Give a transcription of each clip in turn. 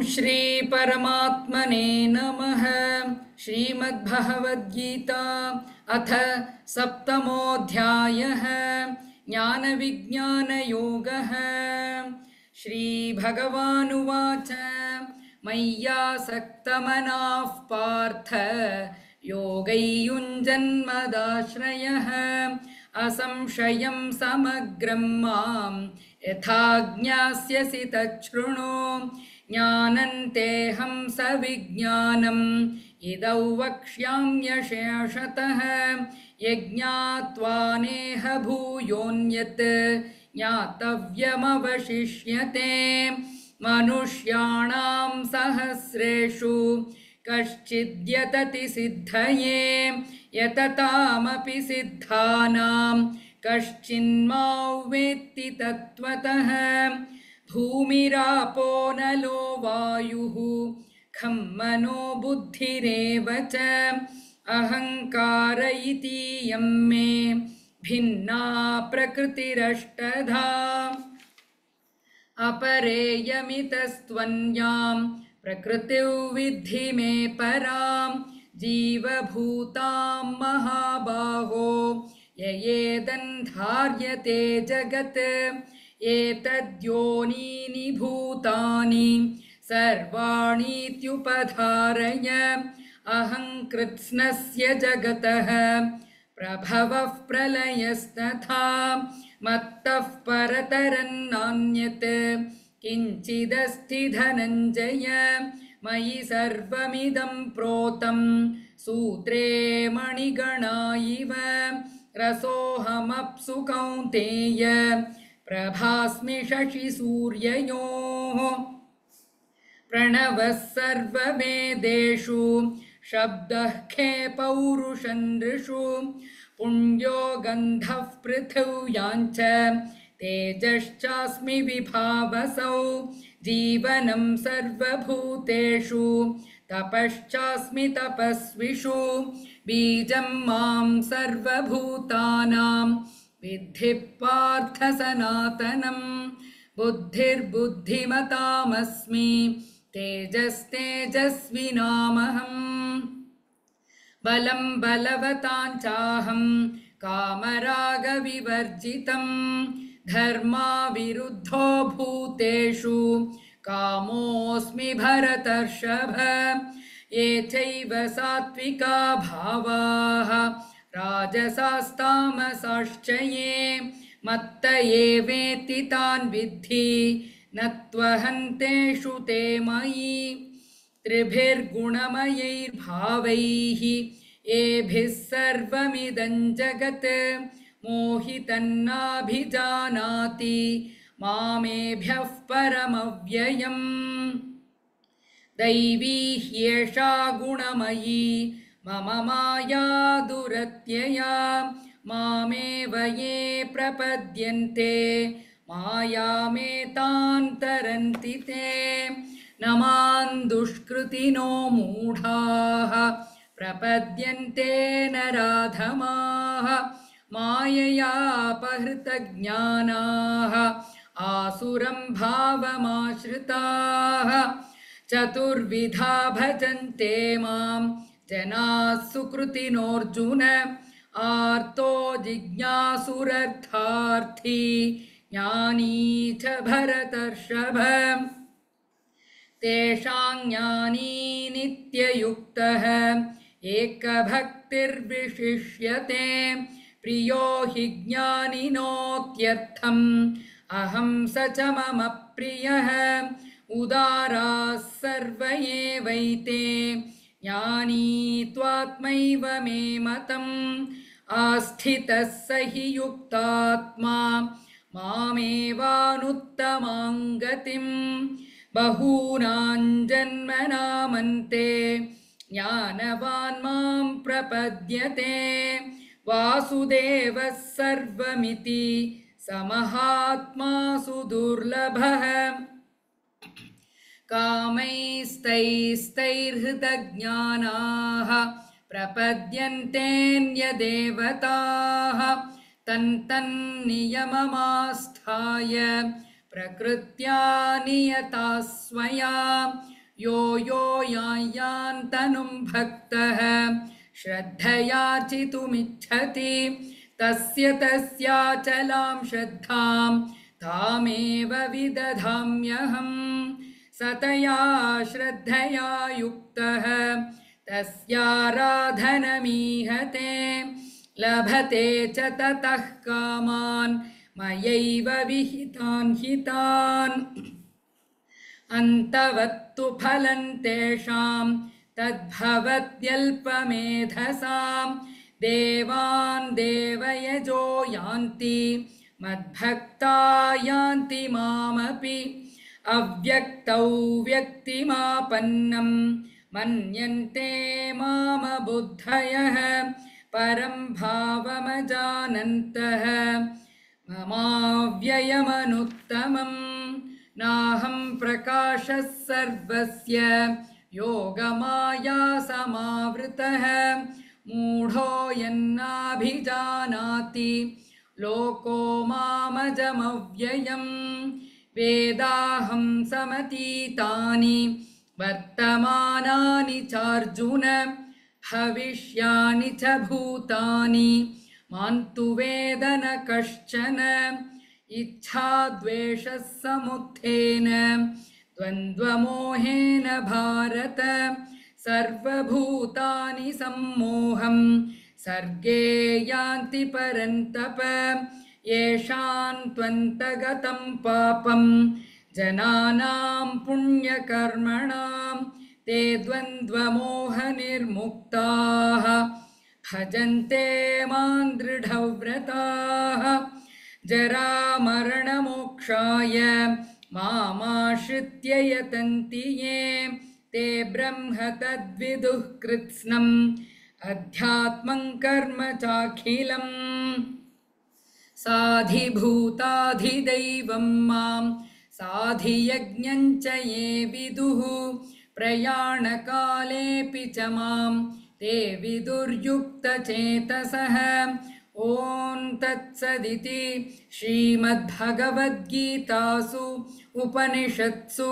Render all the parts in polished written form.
श्री परमात्मने नमः। श्रीमद्भगवद्गीता अथ सप्तमोऽध्यायः ज्ञानविज्ञानयोगः। श्रीभगवानुवाच मय्यासक्तमनाः पार्थ योगैयुञ्जन्मदाश्रयः असंशयं समग्रं मां यथा ज्ञास्यसि तच्छृणु। ज्ञानन्तेऽहं सविज्ञानम् इदौ वक्ष्याम्यशेषतः यज्ञात्वा नेह भूयोऽन्यत् ज्ञातव्यमवशिष्यते। मनुष्याणां सहस्रेषु कश्चिद्यतति सिद्धये यततामपि सिद्धानां कश्चिन्मां वेत्ति तत्त्वतः। भूमिरापो नलो वायुः खं मनो बुद्धिरेव च अहङ्कार इतीयं मे भिन्ना प्रकृतिरष्टधा। अपरेयमितस्त्वन्यां प्रकृतिं विद्धि मे परां जीवभूतां महाबाहो ययेदन्धार्यते जगत्। एतद्योनीनि भूतानि सर्वाणीत्युपधारय अहं कृत्स्नस्य जगतः प्रभवः प्रलयस्तथा मत्तः परतरन्नान्यत् किञ्चिदस्ति धनञ्जय। मयि सर्वमिदं प्रोतं सूत्रे मणिगणा इव रसोऽहमप्सु कौन्तेय प्रभास्मि शशिसूर्ययोः। प्रणवः सर्ववेदेषु शब्दः खे पौरुषं नृषु पुण्यो गन्धः पृथिव्याञ्च तेजश्चास्मि विभावसौ। जीवनं सर्वभूतेषु तपश्चास्मि तपस्विषु बीजं मां सर्वभूतानां विद्धि पार्थ सनातनम्। बुद्धिर्बुद्धिमतामस्मि तेजस्तेजस्विनामहम्। बलं बलवताञ्चाहं कामरागविवर्जितं धर्माविरुद्धो भूतेषु कामोऽस्मि भरतर्षभ। ये चैव सात्विका भावाः राजसास्तामसाश्च ये मत्त एवेति तान् विद्धि न त्वहन्तेषु ते मयि। त्रिभिर्गुणमयैर्भावैः येभिः सर्वमिदं जगत् मोहितन्नाभिजानाति मामेभ्यः परमव्ययम्। दैवी ह्येषा गुणमयी मम माया दुरत्यया मामेव ये प्रपद्यन्ते मायामेतान् तरन्ति ते। न मां दुष्कृतिनो मूढाः प्रपद्यन्ते नराधमाः माययापहृतज्ञानाः आसुरं भावमाश्रिताः। चतुर्विधा भजन्ते मां जनाः सुकृतिनोऽर्जुन आर्तो जिज्ञासुरर्थार्थी ज्ञानी च भरतर्षभ। तेषां ज्ञानी नित्ययुक्तः एकभक्तिर्विशिष्यते प्रियो हि ज्ञानिनोत्यर्थम् अहं स च मम प्रियः। उदाराः सर्व एवैते ज्ञानी त्वात्मैव मे मतम् आस्थितः स हि युक्तात्मा मामेवानुत्तमां गतिम्। बहूनां जन्मनामन्ते ज्ञानवान् मां प्रपद्यते वासुदेवः सर्वमिति समहात्मा सुदुर्लभः। कामैस्तैस्तैर्हृतज्ञानाः प्रपद्यन्तेऽन्यदेवताः तन्तन्नियममास्थाय प्रकृत्या नियता स्वया यो यो यायान्तनुं भक्तः श्रद्धयार्चितुमिच्छति तस्य तस्याचलां श्रद्धां तामेव विदधाम्यहम् सतया श्रद्धया युक्तः तस्याराधनमीहते लभते च ततः कामान् मयैव विहितान् हितान् अन्तवत्तु फलं तेषां तद्भवत्यल्पमेधसां देवान् देवयजो यान्ति मद्भक्ता यान्ति मामपि अव्यक्तौ व्यक्तिमापन्नं मन्यन्ते मामबुद्धयः परं भावमजानन्तः ममाव्ययमनुत्तमम् नाहं प्रकाशः सर्वस्य योगमाया समावृतः मूढो यन्नाभिजानाति लोको मामजमव्ययम् वेदाहं समतीतानि वर्तमानानि चार्जुन भविष्यानि च भूतानि मान्तु वेद न कश्चन इच्छाद्वेषः समुत्थेन द्वन्द्वमोहेन भारत सर्वभूतानि सम्मोहं सर्गे यान्ति परन्तप येषां त्वन्तगतं पापं जनानां पुण्यकर्मणां ते द्वन्द्वमोहनिर्मुक्ताः भजन्ते मां दृढव्रताः जरामरणमोक्षाय मामाश्रित्य यतन्ति ये ते ब्रह्म तद्विदुः कृत्स्नम् अध्यात्मं कर्म चाखिलम् साधिभूताधिदैवं मां साधियज्ञं च ये विदुः प्रयाणकालेऽपि च मां ते विदुर्युक्तचेतसः ॐ तत्सदिति श्रीमद्भगवद्गीतासु उपनिषत्सु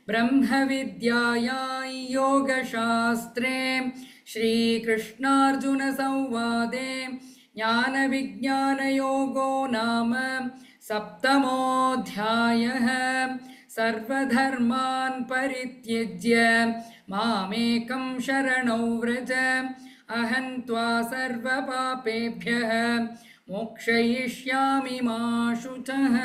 ब्रह्मविद्यायां योगशास्त्रे श्रीकृष्णार्जुनसंवादे ज्ञानविज्ञानयोगो नाम सप्तमोऽध्यायः सर्वधर्मान् परित्यज्य मामेकं शरणौ व्रज अहं त्वा सर्वपापेभ्यः मोक्षयिष्यामि मा शुचः।